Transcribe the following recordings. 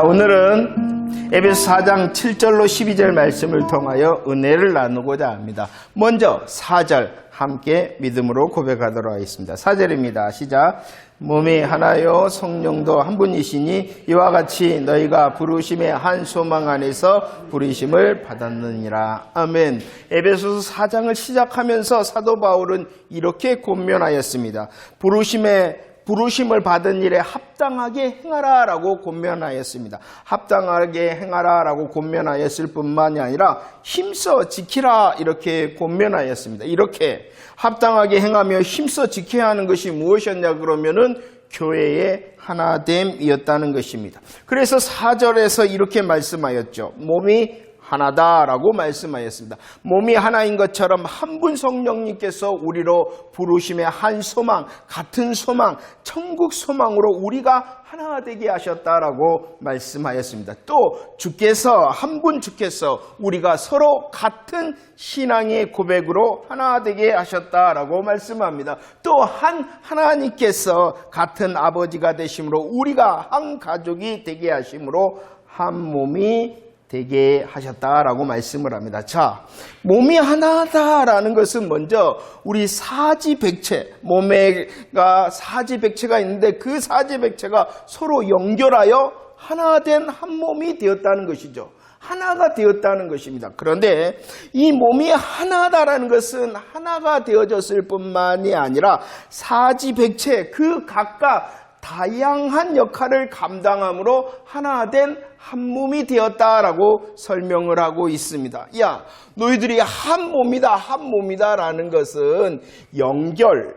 자, 오늘은 에베소 4장 7절로 12절 말씀을 통하여 은혜를 나누고자 합니다. 먼저 4절 함께 믿음으로 고백하도록 하겠습니다. 4절입니다. 시작. 몸이 하나요 성령도 한 분이시니 이와 같이 너희가 부르심의 한 소망 안에서 부르심을 받았느니라. 아멘. 에베소서 4장을 시작하면서 사도 바울은 이렇게 권면하였습니다. 부르심을 받은 일에 합당하게 행하라라고 권면하였습니다. 합당하게 행하라라고 권면하였을 뿐만이 아니라 힘써 지키라 이렇게 권면하였습니다. 이렇게 합당하게 행하며 힘써 지켜야 하는 것이 무엇이었냐 그러면은 교회의 하나됨이었다는 것입니다. 그래서 4절에서 이렇게 말씀하였죠. 몸이 하나다라고 말씀하였습니다. 몸이 하나인 것처럼 한 분 성령님께서 우리로 부르심의 한 소망, 같은 소망, 천국 소망으로 우리가 하나 되게 하셨다라고 말씀하였습니다. 또 한 분 주께서 우리가 서로 같은 신앙의 고백으로 하나 되게 하셨다라고 말씀합니다. 또 하나님께서 같은 아버지가 되심으로 우리가 한 가족이 되게 하심으로 한 몸이 되게 하셨다라고 말씀을 합니다. 자, 몸이 하나다라는 것은 먼저 우리 사지백체, 몸에가 사지백체가 있는데 그 사지백체가 서로 연결하여 하나 된 한 몸이 되었다는 것이죠. 하나가 되었다는 것입니다. 그런데 이 몸이 하나다라는 것은 하나가 되어졌을 뿐만이 아니라 사지백체 그 각각 다양한 역할을 감당함으로 하나 된 한 몸이 되었다라고 설명을 하고 있습니다. 야, 너희들이 한 몸이다 라는 것은 연결,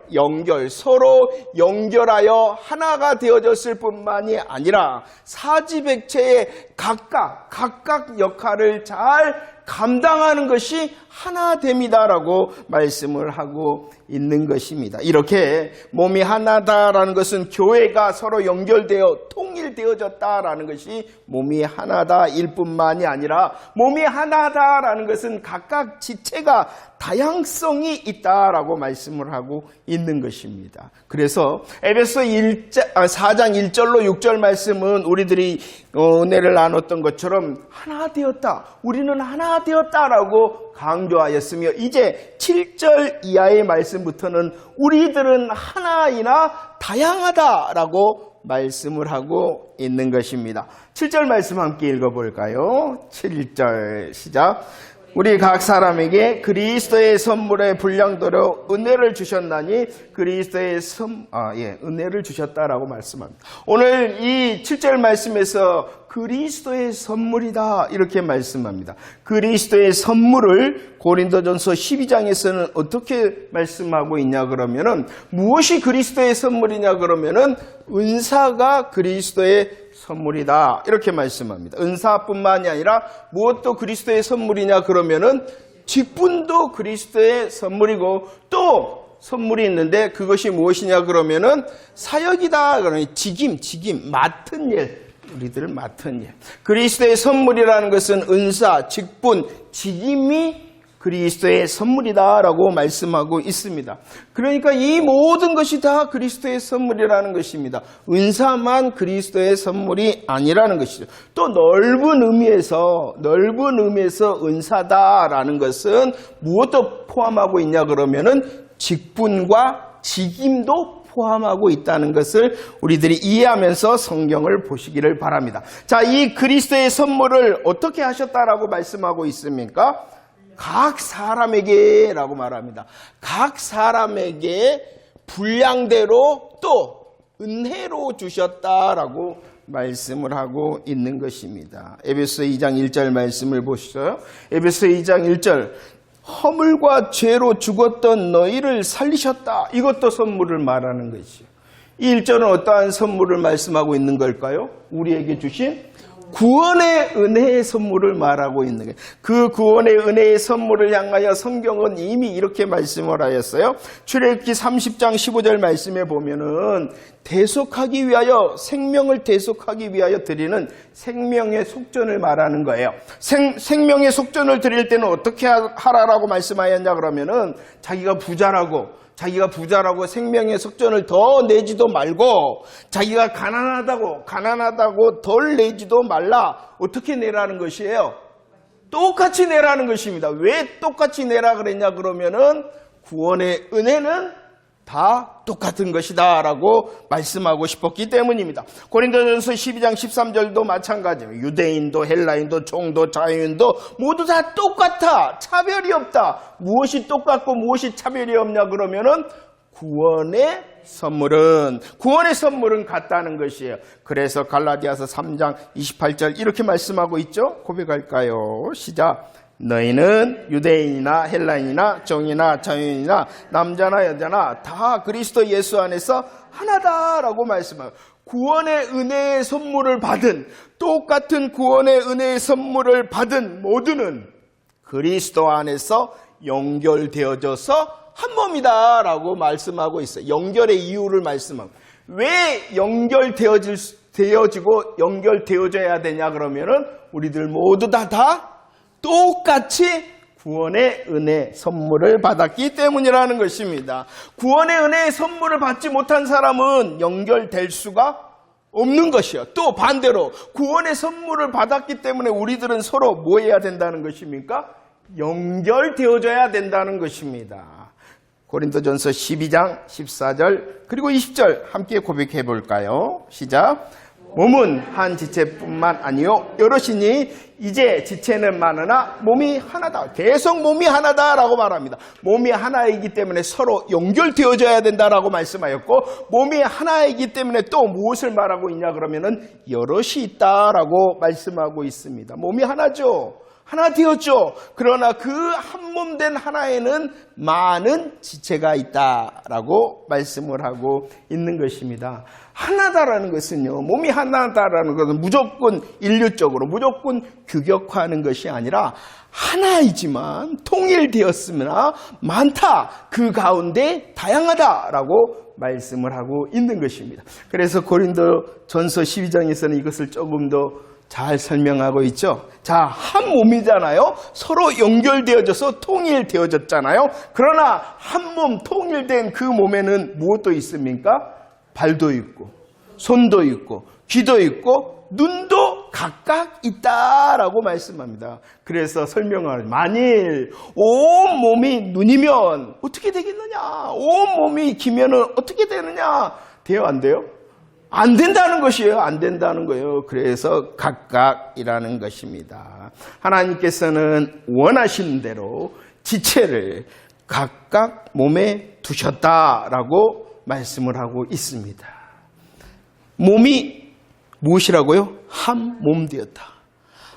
서로 연결하여 하나가 되어졌을 뿐만이 아니라 사지백체의 각각 역할을 잘 감당하는 것이 하나됨이다라고 말씀을 하고 있는 것입니다. 이렇게 몸이 하나다라는 것은 교회가 서로 연결되어 통일되어졌다라는 것이 몸이 하나다일 뿐만이 아니라 몸이 하나다라는 것은 각각 지체가 다양성이 있다라고 말씀을 하고 있는 것입니다. 그래서 에베소 4장 1절로 6절 말씀은 우리들이 은혜를 나눴던 것처럼 하나 되었다. 우리는 하나 되었다라고 강조하였으며 이제 7절 이하의 말씀부터는 우리들은 하나이나 다양하다라고 말씀을 하고 있는 것입니다. 7절 말씀 함께 읽어볼까요? 7절 시작. 우리 각 사람에게 그리스도의 선물의 분량대로 은혜를 주셨나니 그리스도의 은혜를 주셨다라고 말씀합니다. 오늘 이 7절 말씀에서 그리스도의 선물이다 이렇게 말씀합니다. 그리스도의 선물을 고린도전서 12장에서는 어떻게 말씀하고 있냐 그러면은 무엇이 그리스도의 선물이냐 그러면은 은사가 그리스도의 선물이다 이렇게 말씀합니다. 은사뿐만이 아니라 무엇도 그리스도의 선물이냐 그러면은 직분도 그리스도의 선물이고 또 선물이 있는데 그것이 무엇이냐 그러면은 사역이다 그러니 직임 맡은 일 우리들 맡은 일. 그리스도의 선물이라는 것은 은사, 직분, 직임이 그리스도의 선물이다라고 말씀하고 있습니다. 그러니까 이 모든 것이 다 그리스도의 선물이라는 것입니다. 은사만 그리스도의 선물이 아니라는 것이죠. 또 넓은 의미에서 은사다라는 것은 무엇도 포함하고 있냐 그러면은 직분과 직임도 포함하고 있다는 것을 우리들이 이해하면서 성경을 보시기를 바랍니다. 자, 이 그리스도의 선물을 어떻게 하셨다라고 말씀하고 있습니까? 각 사람에게라고 말합니다. 각 사람에게 분량대로 또 은혜로 주셨다라고 말씀을 하고 있는 것입니다. 에베소 2장 1절 말씀을 보시죠. 에베소 2장 1절 허물과 죄로 죽었던 너희를 살리셨다. 이것도 선물을 말하는 것이죠. 이 1절은 어떠한 선물을 말씀하고 있는 걸까요? 우리에게 주신 구원의 은혜의 선물을 말하고 있는 거예요. 그 구원의 은혜의 선물을 향하여 성경은 이미 이렇게 말씀을 하였어요. 출애굽기 30장 15절 말씀에 보면은 대속하기 위하여, 생명을 대속하기 위하여 드리는 생명의 속전을 말하는 거예요. 생명의 속전을 드릴 때는 어떻게 하라라고 말씀하였냐 그러면은 자기가 부자라고 생명의 속전을 더 내지도 말고, 자기가 가난하다고 덜 내지도 말라. 어떻게 내라는 것이에요? 똑같이 내라는 것입니다. 왜 똑같이 내라 그랬냐 그러면은 구원의 은혜는 다 똑같은 것이다 라고 말씀하고 싶었기 때문입니다. 고린도전서 12장 13절도 마찬가지예요. 유대인도 헬라인도 종도 자유인도 모두 다 똑같아. 차별이 없다. 무엇이 똑같고 무엇이 차별이 없냐 그러면은 구원의 선물은 같다는 것이에요. 그래서 갈라디아서 3장 28절 이렇게 말씀하고 있죠. 고백할까요? 시작. 너희는 유대인이나 헬라인이나 종이나 자유인이나 남자나 여자나 다 그리스도 예수 안에서 하나다라고 말씀하고, 구원의 은혜의 선물을 받은, 똑같은 구원의 은혜의 선물을 받은 모두는 그리스도 안에서 연결되어져서 한 몸이다라고 말씀하고 있어요. 연결의 이유를 말씀하고, 왜 연결되어지고 연결되어져야 되냐 그러면은 우리들 모두 다 똑같이 구원의 은혜 선물을 받았기 때문이라는 것입니다. 구원의 은혜의 선물을 받지 못한 사람은 연결될 수가 없는 것이요. 또 반대로 구원의 선물을 받았기 때문에 우리들은 서로 뭐 해야 된다는 것입니까? 연결되어져야 된다는 것입니다. 고린도전서 12장 14절 그리고 20절 함께 고백해 볼까요? 시작. 몸은 한 지체뿐만 아니요 여럿이니 이제 지체는 많으나 몸이 하나다. 계속 몸이 하나다라고 말합니다. 몸이 하나이기 때문에 서로 연결되어져야 된다라고 말씀하였고, 몸이 하나이기 때문에 또 무엇을 말하고 있냐 그러면은 여럿이 있다라고 말씀하고 있습니다. 몸이 하나죠. 하나 되었죠. 그러나 그 한 몸 된 하나에는 많은 지체가 있다라고 말씀을 하고 있는 것입니다. 하나다라는 것은요, 몸이 하나다라는 것은 무조건 인류적으로 무조건 규격화하는 것이 아니라 하나이지만 통일되었으나 많다, 그 가운데 다양하다라고 말씀을 하고 있는 것입니다. 그래서 고린도전서 12장에서는 이것을 조금 더 잘 설명하고 있죠. 자, 한 몸이잖아요. 서로 연결되어져서 통일되어졌잖아요. 그러나 한 몸 통일된 그 몸에는 무엇도 있습니까? 발도 있고 손도 있고 귀도 있고 눈도 각각 있다라고 말씀합니다. 그래서 설명을, 만일 온 몸이 눈이면 어떻게 되겠느냐? 온 몸이 귀면은 어떻게 되느냐? 돼요, 안 돼요? 안 된다는 것이에요. 안 된다는 거예요. 그래서 각각이라는 것입니다. 하나님께서는 원하시는 대로 지체를 각각 몸에 두셨다라고 말씀을 하고 있습니다. 몸이 무엇이라고요? 한 몸 되었다.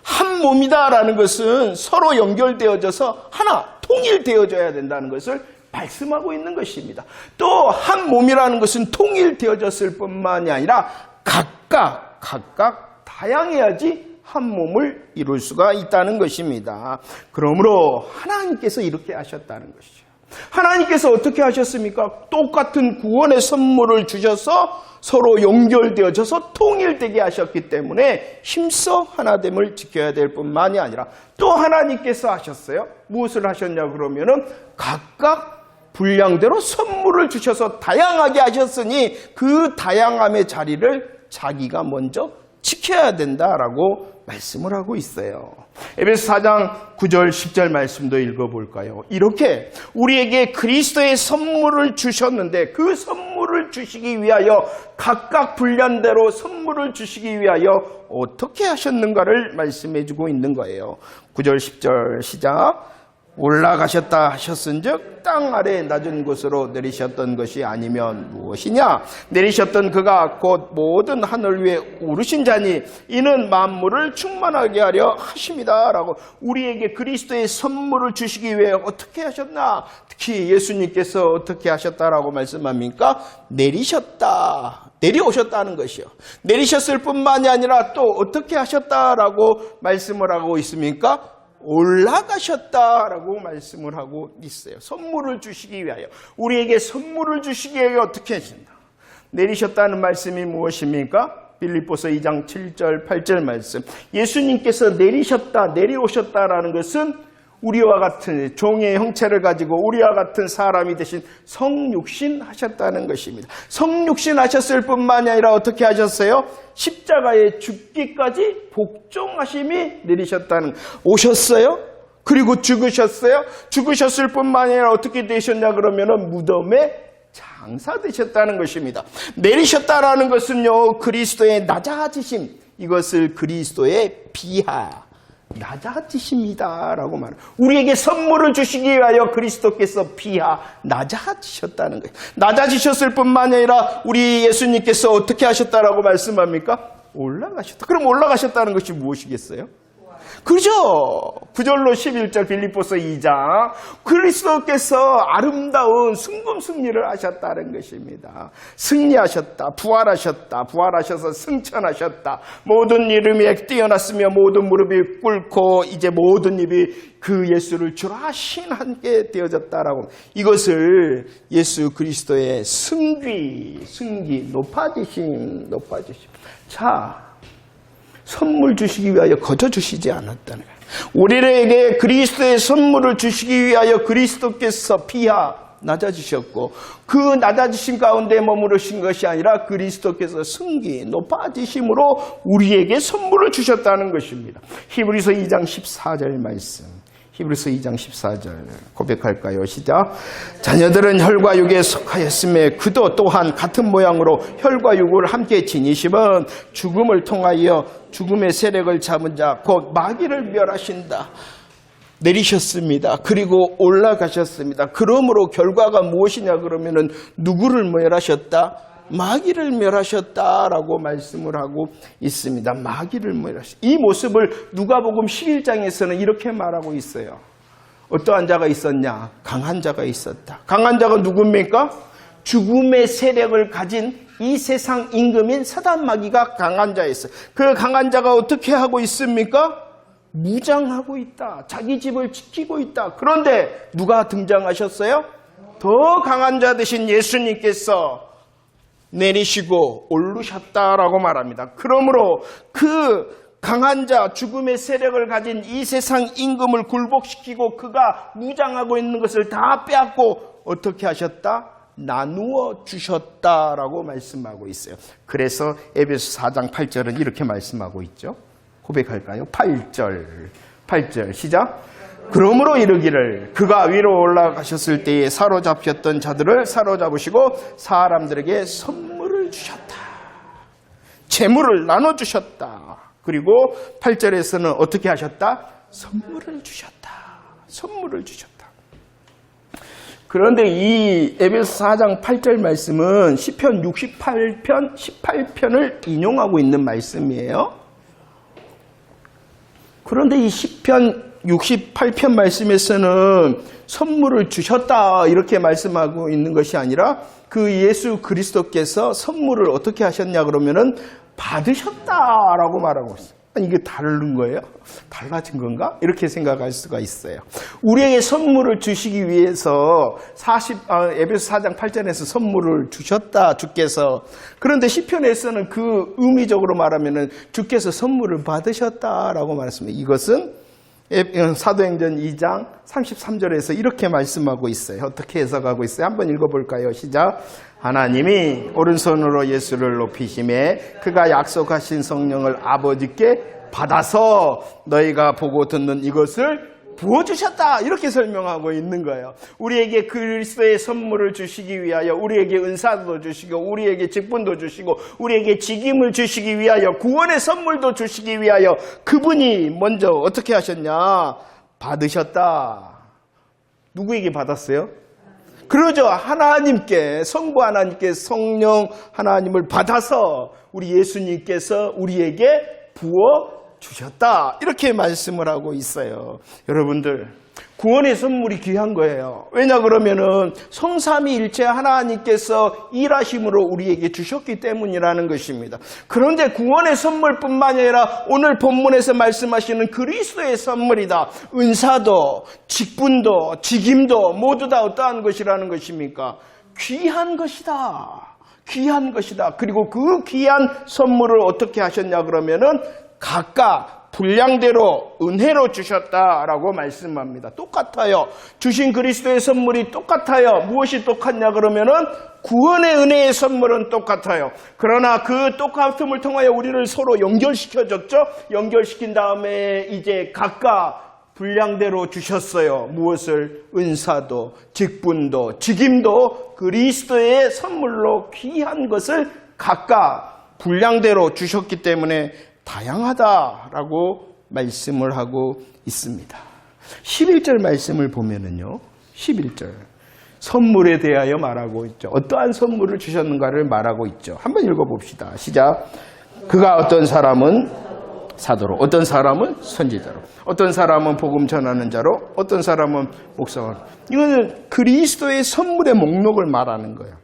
한 몸이다라는 것은 서로 연결되어져서 하나, 통일되어져야 된다는 것을 말씀하고 있는 것입니다. 또 한 몸이라는 것은 통일되어졌을 뿐만이 아니라 각각 다양해야지 한 몸을 이룰 수가 있다는 것입니다. 그러므로 하나님께서 이렇게 하셨다는 것이죠. 하나님께서 어떻게 하셨습니까? 똑같은 구원의 선물을 주셔서 서로 연결되어져서 통일되게 하셨기 때문에 힘써 하나됨을 지켜야 될 뿐만이 아니라 또 하나님께서 하셨어요. 무엇을 하셨냐 그러면은 각각 분량대로 선물을 주셔서 다양하게 하셨으니 그 다양함의 자리를 자기가 먼저 지켜야 된다라고 말씀을 하고 있어요. 에베소 4장 9절 10절 말씀도 읽어볼까요? 이렇게 우리에게 그리스도의 선물을 주셨는데 그 선물을 주시기 위하여 각각 분량대로 선물을 주시기 위하여 어떻게 하셨는가를 말씀해주고 있는 거예요. 9절 10절 시작. 올라가셨다 하셨은즉 땅 아래 낮은 곳으로 내리셨던 것이 아니면 무엇이냐? 내리셨던 그가 곧 모든 하늘 위에 오르신 자니 이는 만물을 충만하게 하려 하십니다 라고 우리에게 그리스도의 선물을 주시기 위해 어떻게 하셨나? 특히 예수님께서 어떻게 하셨다라고 말씀합니까? 내리셨다. 내려오셨다는 것이요. 내리셨을 뿐만이 아니라 또 어떻게 하셨다라고 말씀을 하고 있습니까? 올라가셨다라고 말씀을 하고 있어요. 선물을 주시기 위하여. 우리에게 선물을 주시기 위하여 어떻게 하신다? 내리셨다는 말씀이 무엇입니까? 빌립보서 2장 7절 8절 말씀. 예수님께서 내리셨다, 내려오셨다라는 것은 우리와 같은 종의 형체를 가지고 우리와 같은 사람이 되신 성육신 하셨다는 것입니다. 성육신 하셨을 뿐만이 아니라 어떻게 하셨어요? 십자가에 죽기까지 복종하심이 내리셨다는, 오셨어요? 그리고 죽으셨어요? 죽으셨을 뿐만이 아니라 어떻게 되셨냐 그러면은 무덤에 장사되셨다는 것입니다. 내리셨다라는 것은요, 그리스도의 낮아지심, 이것을 그리스도의 비하, 낮아지십니다라고 말해요. 우리에게 선물을 주시기 위하여 그리스도께서 비하 낮아지셨다는 거예요. 낮아지셨을 뿐만 아니라 우리 예수님께서 어떻게 하셨다라고 말씀합니까? 올라가셨다. 그럼 올라가셨다는 것이 무엇이겠어요? 그죠? 9절로 11절 빌립보서 2장 그리스도께서 아름다운 순금 승리를 하셨다는 것입니다. 승리하셨다. 부활하셨다. 부활하셔서 승천하셨다. 모든 이름이 뛰어났으며 모든 무릎이 꿇고 이제 모든 입이 그 예수를 주라 신하게 되어졌다라고. 이것을 예수 그리스도의 승기, 높아지심. 자, 선물 주시기 위하여 거저 주시지 않았다는 거예요. 우리에게 그리스도의 선물을 주시기 위하여 그리스도께서 비하 낮아지셨고 그 낮아지신 가운데 머무르신 것이 아니라 그리스도께서 승기 높아지심으로 우리에게 선물을 주셨다는 것입니다. 히브리서 2장 14절 말씀. 히브리서 2장 14절 고백할까요? 시작. 자녀들은 혈과 육에 속하였음에 그도 또한 같은 모양으로 혈과 육을 함께 지니심은 죽음을 통하여 죽음의 세력을 잡은 자 곧 마귀를 멸하신다. 내리셨습니다. 그리고 올라가셨습니다. 그러므로 결과가 무엇이냐 그러면은 누구를 멸하셨다? 마귀를 멸하셨다라고 말씀을 하고 있습니다. 마귀를 멸하셨다. 이 모습을 누가복음 11장에서는 이렇게 말하고 있어요. 어떠한 자가 있었냐? 강한 자가 있었다. 강한 자가 누굽니까? 죽음의 세력을 가진 이 세상 임금인 사단 마귀가 강한 자였어요. 그 강한 자가 어떻게 하고 있습니까? 무장하고 있다. 자기 집을 지키고 있다. 그런데 누가 등장하셨어요? 더 강한 자 되신 예수님께서 내리시고 오르셨다라고 말합니다. 그러므로 그 강한 자, 죽음의 세력을 가진 이 세상 임금을 굴복시키고 그가 무장하고 있는 것을 다 빼앗고 어떻게 하셨다? 나누어 주셨다라고 말씀하고 있어요. 그래서 에베소 4장 8절은 이렇게 말씀하고 있죠. 고백할까요? 8절 시작. 그러므로 이르기를 그가 위로 올라가셨을 때에 사로잡혔던 자들을 사로잡으시고 사람들에게 선물을 주셨다. 재물을 나눠주셨다. 그리고 8절에서는 어떻게 하셨다? 선물을 주셨다. 그런데 이 에베소 4장 8절 말씀은 시편 68편 18편을 인용하고 있는 말씀이에요. 그런데 이 시편 68편 말씀에서는 선물을 주셨다 이렇게 말씀하고 있는 것이 아니라 그 예수 그리스도께서 선물을 어떻게 하셨냐 그러면은 받으셨다라고 말하고 있어요. 아니 이게 다른 거예요? 달라진 건가? 이렇게 생각할 수가 있어요. 우리에게 선물을 주시기 위해서 에베소 4장 8절에서 선물을 주셨다 주께서. 그런데 시편에서는 그 의미적으로 말하면은 주께서 선물을 받으셨다라고 말했습니다. 이것은 사도행전 2장 33절에서 이렇게 말씀하고 있어요. 어떻게 해석하고 있어요? 한번 읽어볼까요? 시작. 하나님이 오른손으로 예수를 높이심에 그가 약속하신 성령을 아버지께 받아서 너희가 보고 듣는 이것을 부어주셨다 이렇게 설명하고 있는 거예요. 우리에게 그리스도의 선물을 주시기 위하여 우리에게 은사도 주시고 우리에게 직분도 주시고 우리에게 직임을 주시기 위하여 구원의 선물도 주시기 위하여 그분이 먼저 어떻게 하셨냐? 받으셨다. 누구에게 받았어요? 그러죠. 하나님께, 성부 하나님께 성령 하나님을 받아서 우리 예수님께서 우리에게 부어 주셨다. 이렇게 말씀을 하고 있어요. 여러분들, 구원의 선물이 귀한 거예요. 왜냐 그러면은 성삼위일체 하나님께서 일하심으로 우리에게 주셨기 때문이라는 것입니다. 그런데 구원의 선물뿐만 아니라 오늘 본문에서 말씀하시는 그리스도의 선물이다. 은사도, 직분도, 직임도 모두 다 어떠한 것이라는 것입니까? 귀한 것이다. 귀한 것이다. 그리고 그 귀한 선물을 어떻게 하셨냐 그러면은 각각 분량대로 은혜로 주셨다라고 말씀합니다. 똑같아요. 주신 그리스도의 선물이 똑같아요. 무엇이 똑같냐 그러면은 구원의 은혜의 선물은 똑같아요. 그러나 그 똑같음을 통하여 우리를 서로 연결시켜줬죠. 연결시킨 다음에 이제 각각 분량대로 주셨어요. 무엇을? 은사도, 직분도, 직임도 그리스도의 선물로 귀한 것을 각각 분량대로 주셨기 때문에 다양하다라고 말씀을 하고 있습니다. 11절 말씀을 보면은요. 11절. 선물에 대하여 말하고 있죠. 어떠한 선물을 주셨는가를 말하고 있죠. 한번 읽어봅시다. 시작. 그가 어떤 사람은 사도로, 어떤 사람은 선지자로, 어떤 사람은 복음 전하는 자로, 어떤 사람은 목사로. 이거는 그리스도의 선물의 목록을 말하는 거예요.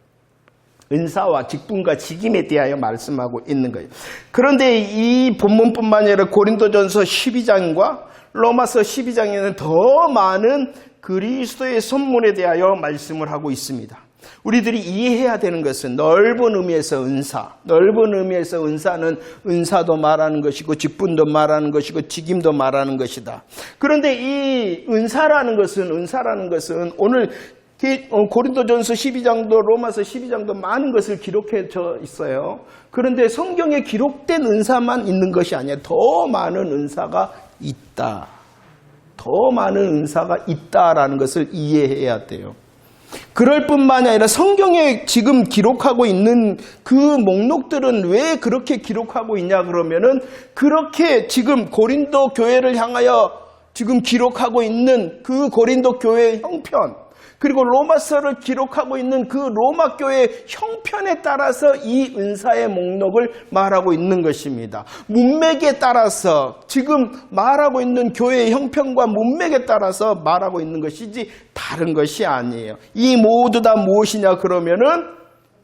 은사와 직분과 직임에 대하여 말씀하고 있는 거예요. 그런데 이 본문뿐만 아니라 고린도전서 12장과 로마서 12장에는 더 많은 그리스도의 선물에 대하여 말씀을 하고 있습니다. 우리들이 이해해야 되는 것은 넓은 의미에서 은사, 넓은 의미에서 은사는 은사도 말하는 것이고 직분도 말하는 것이고 직임도 말하는 것이다. 그런데 이 은사라는 것은 오늘 고린도전서 12장도 로마서 12장도 많은 것을 기록해져 있어요. 그런데 성경에 기록된 은사만 있는 것이 아니라 더 많은 은사가 있다. 더 많은 은사가 있다라는 것을 이해해야 돼요. 그럴 뿐만 아니라 성경에 지금 기록하고 있는 그 목록들은 왜 그렇게 기록하고 있냐 그러면은 그렇게 지금 고린도 교회를 향하여 지금 기록하고 있는 그 고린도 교회의 형편, 그리고 로마서를 기록하고 있는 그 로마 교회의 형편에 따라서 이 은사의 목록을 말하고 있는 것입니다. 문맥에 따라서 지금 말하고 있는 교회의 형편과 문맥에 따라서 말하고 있는 것이지 다른 것이 아니에요. 이 모두 다 무엇이냐 그러면은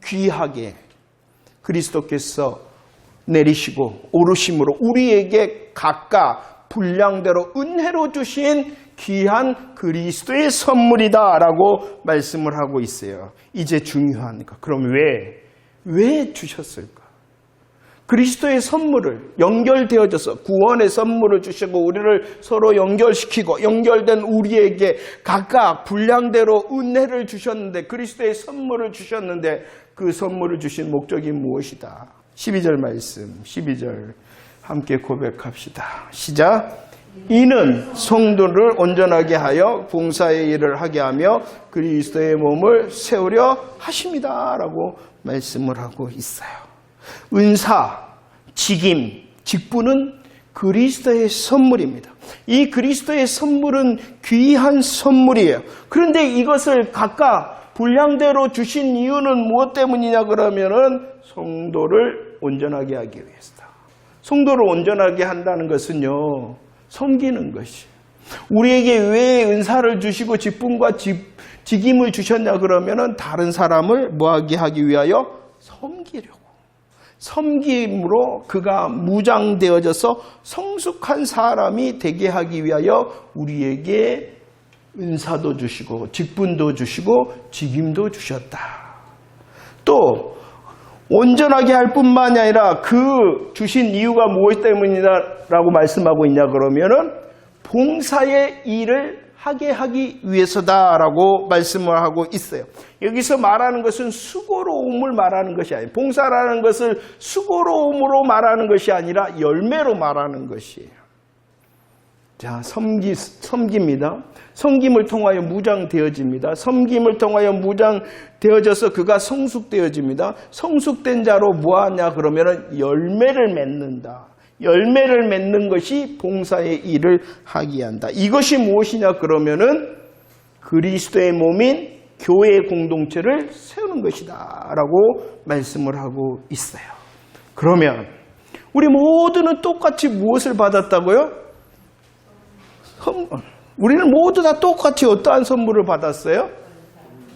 귀하게 그리스도께서 내리시고 오르심으로 우리에게 각각 분량대로 은혜로 주신 귀한 그리스도의 선물이다라고 말씀을 하고 있어요. 이제 중요하니까. 그럼 왜 주셨을까? 그리스도의 선물을 연결되어져서 구원의 선물을 주시고 우리를 서로 연결시키고 연결된 우리에게 각각 분량대로 은혜를 주셨는데 그리스도의 선물을 주셨는데 그 선물을 주신 목적이 무엇이다? 12절 말씀, 12절 함께 고백합시다. 시작. 이는 성도를 온전하게 하여 봉사의 일을 하게 하며 그리스도의 몸을 세우려 하십니다 라고 말씀을 하고 있어요. 은사, 직임, 직분은 그리스도의 선물입니다. 이 그리스도의 선물은 귀한 선물이에요. 그런데 이것을 각각 분량대로 주신 이유는 무엇 때문이냐 그러면은 성도를 온전하게 하기 위해서다. 성도를 온전하게 한다는 것은요, 섬기는 것이. 우리에게 왜 은사를 주시고 직분과 직임을 주셨냐 그러면은 다른 사람을 뭐하게 하기 위하여 섬기려고. 섬김으로 그가 무장되어져서 성숙한 사람이 되게 하기 위하여 우리에게 은사도 주시고 직분도 주시고 직임도 주셨다. 또 온전하게 할 뿐만이 아니라 그 주신 이유가 무엇 때문이다라고 말씀하고 있냐 그러면은 봉사의 일을 하게 하기 위해서다라고 말씀을 하고 있어요. 여기서 말하는 것은 수고로움을 말하는 것이 아니에요. 봉사라는 것을 수고로움으로 말하는 것이 아니라 열매로 말하는 것이에요. 자, 섬깁니다. 섬김을 통하여 무장되어집니다. 섬김을 통하여 무장되어져서 그가 성숙되어집니다. 성숙된 자로 뭐하냐 그러면은 열매를 맺는다. 열매를 맺는 것이 봉사의 일을 하게 한다. 이것이 무엇이냐 그러면은 그리스도의 몸인 교회 공동체를 세우는 것이다 라고 말씀을 하고 있어요. 그러면 우리 모두는 똑같이 무엇을 받았다고요? 선물. 우리는 모두 다 똑같이 어떠한 선물을 받았어요?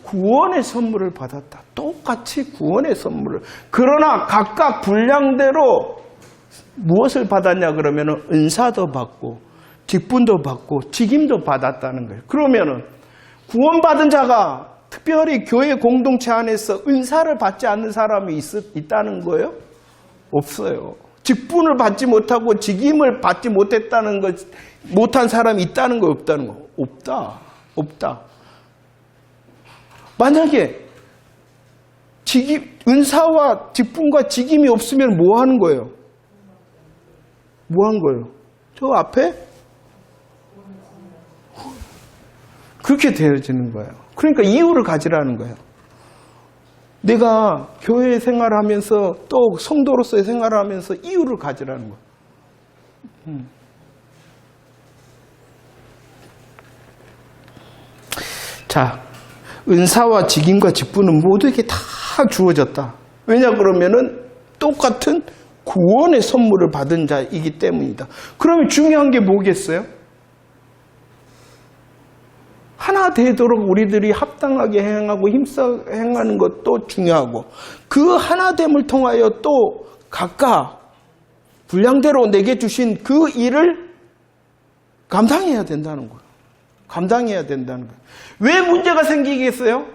구원의 선물을 받았다. 똑같이 구원의 선물을. 그러나 각각 분량대로 무엇을 받았냐 그러면 은사도 받고 직분도 받고 직임도 받았다는 거예요. 그러면은 구원받은 자가 특별히 교회 공동체 안에서 은사를 받지 않는 사람이 있다는 거예요? 없어요. 직분을 받지 못하고 직임을 받지 못했다는 것, 못한 사람이 있다는 거 없다는 거? 없다. 만약에 은사와 직분과 직임이 없으면 뭐 하는 거예요? 뭐 한 거예요? 저 앞에? 그렇게 되어지는 거예요. 그러니까 이유를 가지라는 거예요. 내가 교회 생활하면서 또 성도로서의 생활을 하면서 이유를 가지라는 거예요. 자, 은사와 직임과 직분은 모두에게 다 주어졌다. 왜냐 그러면은 똑같은 구원의 선물을 받은 자이기 때문이다. 그러면 중요한 게 뭐겠어요? 하나 되도록 우리들이 합당하게 행하고 힘써 행하는 것도 중요하고 그 하나됨을 통하여 또 각각 분량대로 내게 주신 그 일을 감당해야 된다는 거예요. 감당해야 된다는 거예요. 왜 문제가 생기겠어요?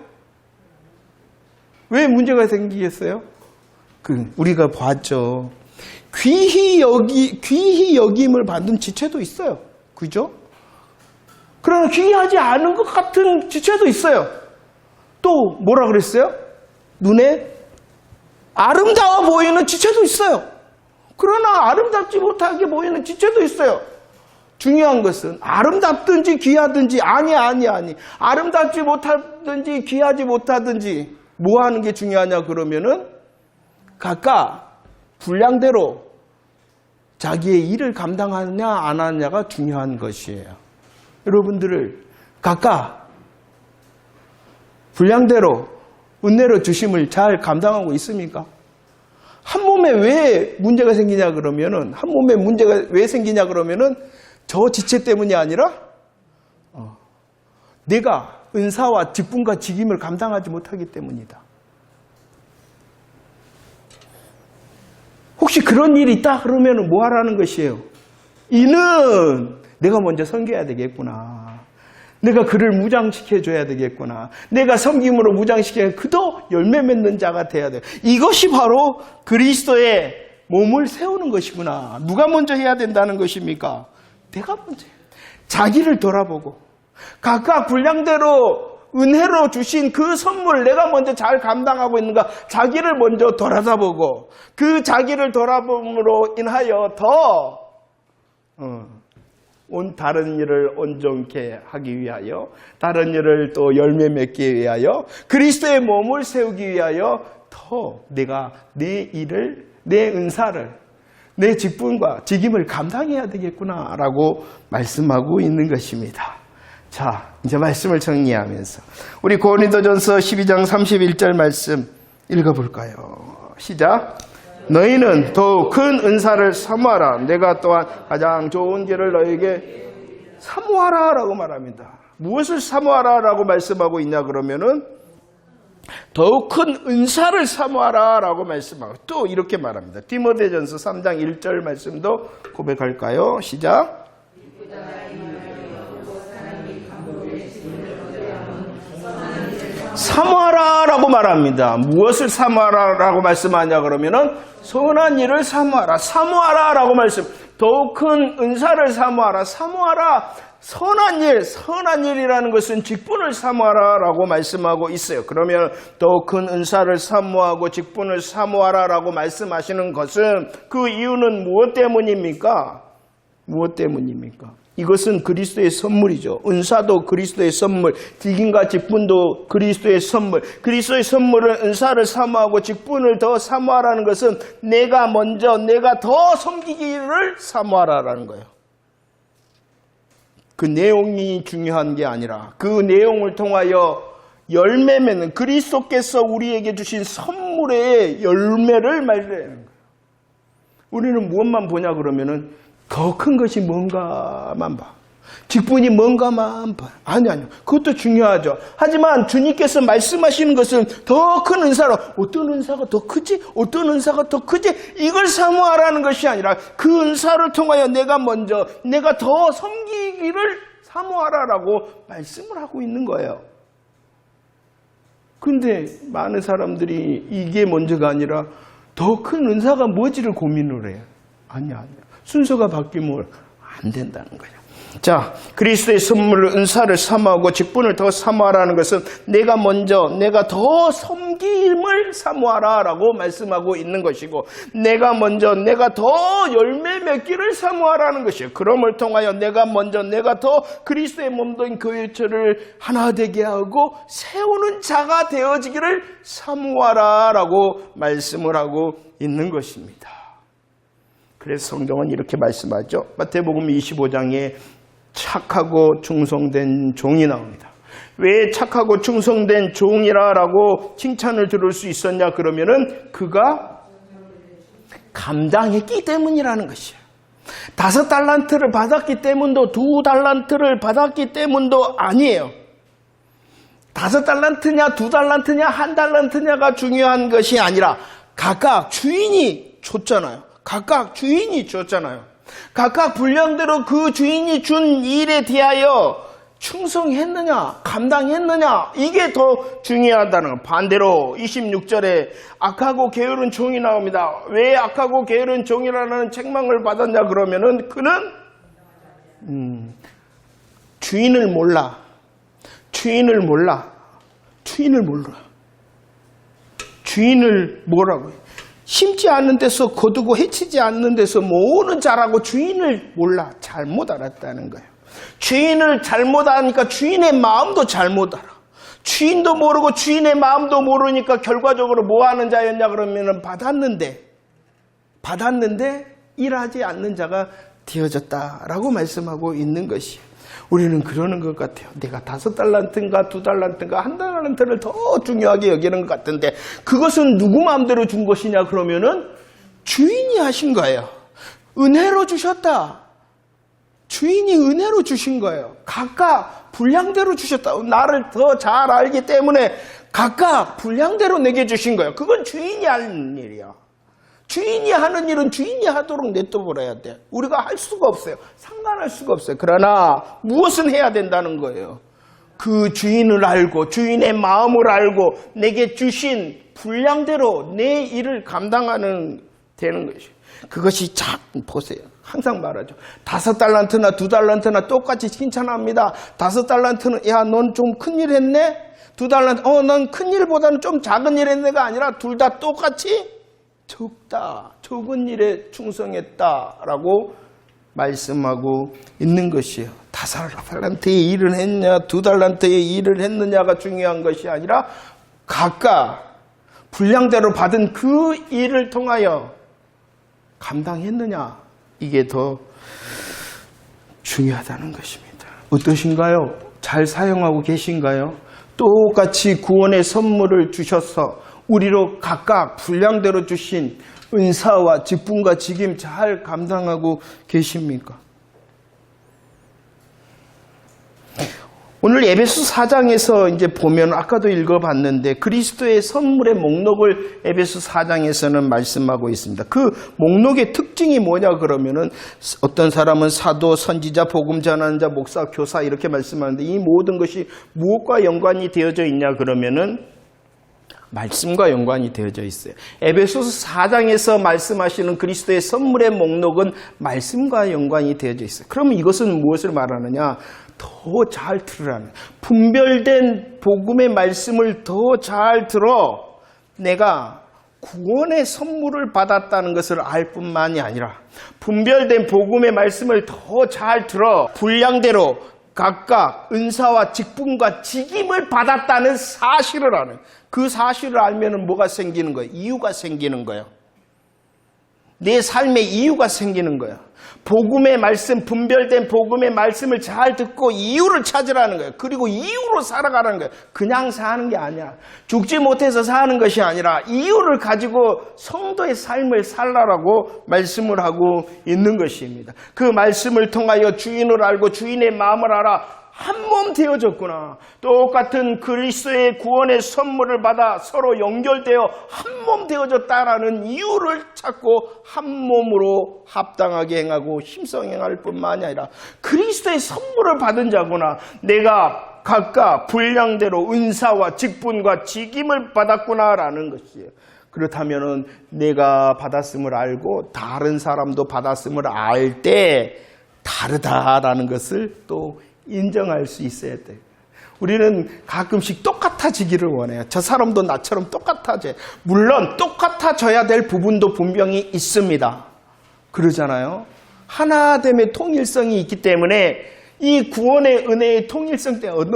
왜 문제가 생기겠어요? 우리가 봤죠. 귀히 여김을 받는 지체도 있어요. 그죠? 그러나 귀하지 않은 것 같은 지체도 있어요. 또 뭐라 그랬어요? 눈에 아름다워 보이는 지체도 있어요. 그러나 아름답지 못하게 보이는 지체도 있어요. 중요한 것은 아름답든지 귀하든지 아니. 아름답지 못하든지 귀하지 못하든지 뭐 하는 게 중요하냐 그러면은 각각 분량대로 자기의 일을 감당하느냐 안 하느냐가 중요한 것이에요. 여러분들을 각각 분량대로 은혜로 주심을 잘 감당하고 있습니까? 한 몸에 왜 문제가 생기냐 그러면은 한 몸에 문제가 왜 생기냐 그러면은 저 지체 때문이 아니라 내가 은사와 직분과 직임을 감당하지 못하기 때문이다. 혹시 그런 일이 있다 그러면 뭐 하라는 것이에요? 이는 내가 먼저 섬겨야 되겠구나. 내가 그를 무장시켜줘야 되겠구나. 내가 섬김으로 무장시켜야 그도 열매 맺는 자가 돼야 돼. 이것이 바로 그리스도의 몸을 세우는 것이구나. 누가 먼저 해야 된다는 것입니까? 내가 먼저 해야 돼. 자기를 돌아보고 각각 분량대로 은혜로 주신 그 선물 내가 먼저 잘 감당하고 있는가 자기를 먼저 돌아다보고 그 자기를 돌아봄으로 인하여 더 다른 일을 온전케 하기 위하여 다른 일을 또 열매 맺기 위하여 그리스도의 몸을 세우기 위하여 더 내가 내 일을 내 은사를 내 직분과 직임을 감당해야 되겠구나라고 말씀하고 있는 것입니다. 자, 이제 말씀을 정리하면서 우리 고린도전서 12장 31절 말씀 읽어볼까요? 시작. 너희는 더욱 큰 은사를 사모하라. 내가 또한 가장 좋은 길을 너희에게 사모하라 라고 말합니다. 무엇을 사모하라 라고 말씀하고 있냐 그러면은 더욱 큰 은사를 사모하라 라고 말씀하고 또 이렇게 말합니다. 디모데전서 3장 1절 말씀도 고백할까요? 시작. 사모하라 라고 말합니다. 무엇을 사모하라 라고 말씀하냐 그러면은 선한 일을 사모하라. 사모하라 라고 말씀. 더욱 큰 은사를 사모하라. 사모하라. 선한 일이라는 것은 직분을 사모하라 라고 말씀하고 있어요. 그러면 더욱 큰 은사를 사모하고 직분을 사모하라 라고 말씀하시는 것은 그 이유는 무엇 때문입니까? 무엇 때문입니까? 이것은 그리스도의 선물이죠. 은사도 그리스도의 선물, 직임과 직분도 그리스도의 선물. 그리스도의 선물은 은사를 사모하고 직분을 더 사모하라는 것은 내가 더 섬기기를 사모하라는 거예요. 그 내용이 중요한 게 아니라 그 내용을 통하여 열매 맺는 그리스도께서 우리에게 주신 선물의 열매를 말하는 거예요. 우리는 무엇만 보냐 그러면은 더 큰 것이 뭔가만 봐. 직분이 뭔가만 봐. 아니요. 그것도 중요하죠. 하지만 주님께서 말씀하시는 것은 더 큰 은사로 어떤 은사가 더 크지? 어떤 은사가 더 크지? 이걸 사모하라는 것이 아니라 그 은사를 통하여 내가 먼저 내가 더 섬기기를 사모하라라고 말씀을 하고 있는 거예요. 근데 많은 사람들이 이게 먼저가 아니라 더 큰 은사가 뭐지를 고민을 해요. 아니야. 순서가 바뀌면 안 된다는 거예요. 자, 그리스도의 선물을 은사를 사모하고 직분을 더 사모하라는 것은 내가 먼저 내가 더 섬김을 사모하라라고 말씀하고 있는 것이고 내가 먼저 내가 더 열매 맺기를 사모하라는 것이에요. 그럼을 통하여 내가 먼저 내가 더 그리스도의 몸된 교회처를 하나 되게 하고 세우는 자가 되어지기를 사모하라라고 말씀을 하고 있는 것입니다. 그래서 성경은 이렇게 말씀하죠. 마태복음 25장에 착하고 충성된 종이 나옵니다. 왜 착하고 충성된 종이라고 칭찬을 들을 수 있었냐 그러면은 그가 감당했기 때문이라는 것이에요. 5달란트를 받았기 때문도 2달란트를 받았기 때문도 아니에요. 5달란트냐 2달란트냐 1달란트냐가 중요한 것이 아니라 각각 주인이 줬잖아요. 각각 주인이 줬잖아요. 각각 분량대로 그 주인이 준 일에 대하여 충성했느냐, 감당했느냐, 이게 더 중요하다는 거. 반대로 26절에 악하고 게으른 종이 나옵니다. 왜 악하고 게으른 종이라는 책망을 받았냐 그러면은 그는 주인을 몰라. 주인을 뭐라고요? 심지 않는 데서 거두고 해치지 않는 데서 모으는 자라고 주인을 몰라. 잘못 알았다는 거예요. 주인을 잘못 아니까 주인의 마음도 잘못 알아. 주인도 모르고 주인의 마음도 모르니까 결과적으로 뭐 하는 자였냐 그러면은 받았는데 일하지 않는 자가 되어졌다라고 말씀하고 있는 것이에요. 우리는 그러는 것 같아요. 내가 5달란트인가 2달란트인가 1달란트를 더 중요하게 여기는 것 같은데 그것은 누구 마음대로 준 것이냐 그러면은 주인이 하신 거예요. 은혜로 주셨다. 주인이 은혜로 주신 거예요. 각각 분량대로 주셨다. 나를 더 잘 알기 때문에 각각 분량대로 내게 주신 거예요. 그건 주인이 하는 일이야. 주인이 하는 일은 주인이 하도록 냅둬버려야 돼. 우리가 할 수가 없어요. 상관할 수가 없어요. 그러나 무엇은 해야 된다는 거예요. 그 주인을 알고 주인의 마음을 알고 내게 주신 분량대로 내 일을 감당하는 되는 것이에요. 그것이 참 보세요. 항상 말하죠. 5달란트나 2달란트나 똑같이 칭찬합니다. 5달란트는 야, 넌 좀 큰일 했네. 2달란트 넌 큰일보다는 좀 작은 일 했네가 아니라 둘 다 똑같이 적은 일에 충성했다라고 말씀하고 있는 것이에요. 5달란트의 일을 했냐 2달란트의 일을 했느냐가 중요한 것이 아니라 각각 분량대로 받은 그 일을 통하여 감당했느냐 이게 더 중요하다는 것입니다. 어떠신가요? 잘 사용하고 계신가요? 똑같이 구원의 선물을 주셔서 우리로 각각 분량대로 주신 은사와 직분과 직임 잘 감당하고 계십니까? 오늘 에베소 4장에서 이제 보면 아까도 읽어봤는데 그리스도의 선물의 목록을 에베소 4장에서는 말씀하고 있습니다. 그 목록의 특징이 뭐냐 그러면은 어떤 사람은 사도, 선지자, 복음 전하는 자, 목사, 교사 이렇게 말씀하는데 이 모든 것이 무엇과 연관이 되어져 있냐 그러면은 말씀과 연관이 되어져 있어요. 에베소서 4장에서 말씀하시는 그리스도의 선물의 목록은 말씀과 연관이 되어져 있어요. 그러면 이것은 무엇을 말하느냐? 더 잘 들으라는, 분별된 복음의 말씀을 더 잘 들어 내가 구원의 선물을 받았다는 것을 알 뿐만이 아니라 분별된 복음의 말씀을 더 잘 들어 분량대로 각각 은사와 직분과 직임을 받았다는 사실을 아는, 그 사실을 알면 뭐가 생기는 거예요? 이유가 생기는 거예요. 내 삶의 이유가 생기는 거예요. 복음의 말씀, 분별된 복음의 말씀을 잘 듣고 이유를 찾으라는 거예요. 그리고 이유로 살아가라는 거예요. 그냥 사는 게 아니야. 죽지 못해서 사는 것이 아니라 이유를 가지고 성도의 삶을 살라라고 말씀을 하고 있는 것입니다. 그 말씀을 통하여 주인을 알고 주인의 마음을 알아 한 몸 되어졌구나. 똑같은 그리스도의 구원의 선물을 받아 서로 연결되어 한 몸 되어졌다라는 이유를 찾고 한 몸으로 합당하게 행하고 힘써 행할 뿐만이 아니라 그리스도의 선물을 받은 자구나. 내가 각각 분량대로 은사와 직분과 직임을 받았구나라는 것이에요. 그렇다면 내가 받았음을 알고 다른 사람도 받았음을 알 때 다르다라는 것을 또 인정할 수 있어야 돼요. 우리는 가끔씩 똑같아지기를 원해요. 저 사람도 나처럼 똑같아져요. 물론 똑같아져야 될 부분도 분명히 있습니다. 그러잖아요. 하나됨의 통일성이 있기 때문에 이 구원의 은혜의 통일성 때문에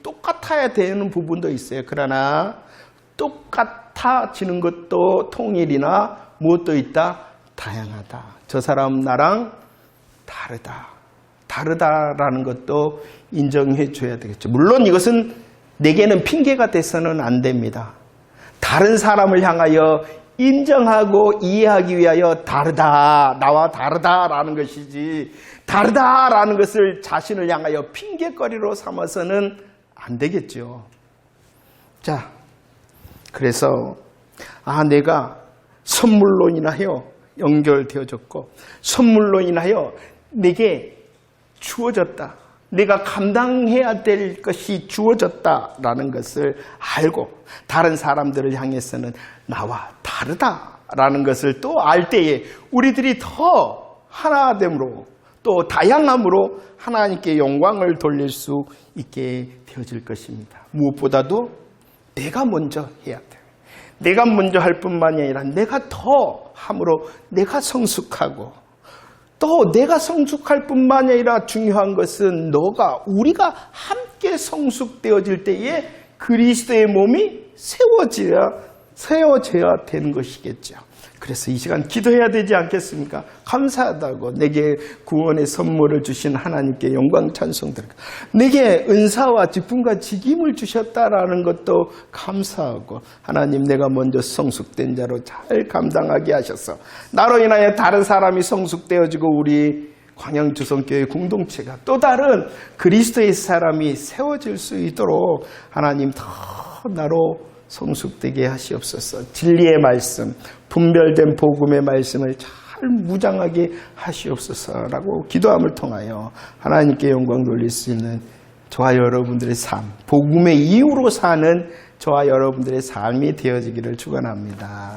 똑같아야 되는 부분도 있어요. 그러나 똑같아지는 것도 통일이나 무엇도 있다? 다양하다. 저 사람 나랑 다르다라는 것도 인정해 줘야 되겠죠. 물론 이것은 내게는 핑계가 돼서는 안 됩니다. 다른 사람을 향하여 인정하고 이해하기 위하여 다르다, 나와 다르다라는 것이지 다르다라는 것을 자신을 향하여 핑계거리로 삼아서는 안 되겠죠. 자, 그래서 내가 선물로 인하여 연결되어졌고 선물로 인하여 내게 주어졌다. 내가 감당해야 될 것이 주어졌다라는 것을 알고 다른 사람들을 향해서는 나와 다르다라는 것을 또 알 때에 우리들이 더 하나됨으로 또 다양함으로 하나님께 영광을 돌릴 수 있게 되어질 것입니다. 무엇보다도 내가 먼저 해야 돼. 내가 먼저 할 뿐만이 아니라 내가 더 함으로 내가 성숙하고 또 내가 성숙할 뿐만이 아니라 중요한 것은 우리가 함께 성숙되어질 때에 그리스도의 몸이 세워져야 되는 것이겠죠. 그래서 이 시간 기도해야 되지 않겠습니까? 감사하다고 내게 구원의 선물을 주신 하나님께 영광 찬송 드리고 내게 은사와 직분과 직임을 주셨다라는 것도 감사하고 하나님 내가 먼저 성숙된 자로 잘 감당하게 하셔서 나로 인하여 다른 사람이 성숙되어지고 우리 광양주성교회 공동체가 또 다른 그리스도의 사람이 세워질 수 있도록 하나님 더 나로 성숙되게 하시옵소서. 진리의 말씀, 분별된 복음의 말씀을 잘 무장하게 하시옵소서라고 기도함을 통하여 하나님께 영광 돌릴 수 있는 저와 여러분들의 삶, 복음의 이유로 사는 저와 여러분들의 삶이 되어지기를 축원합니다.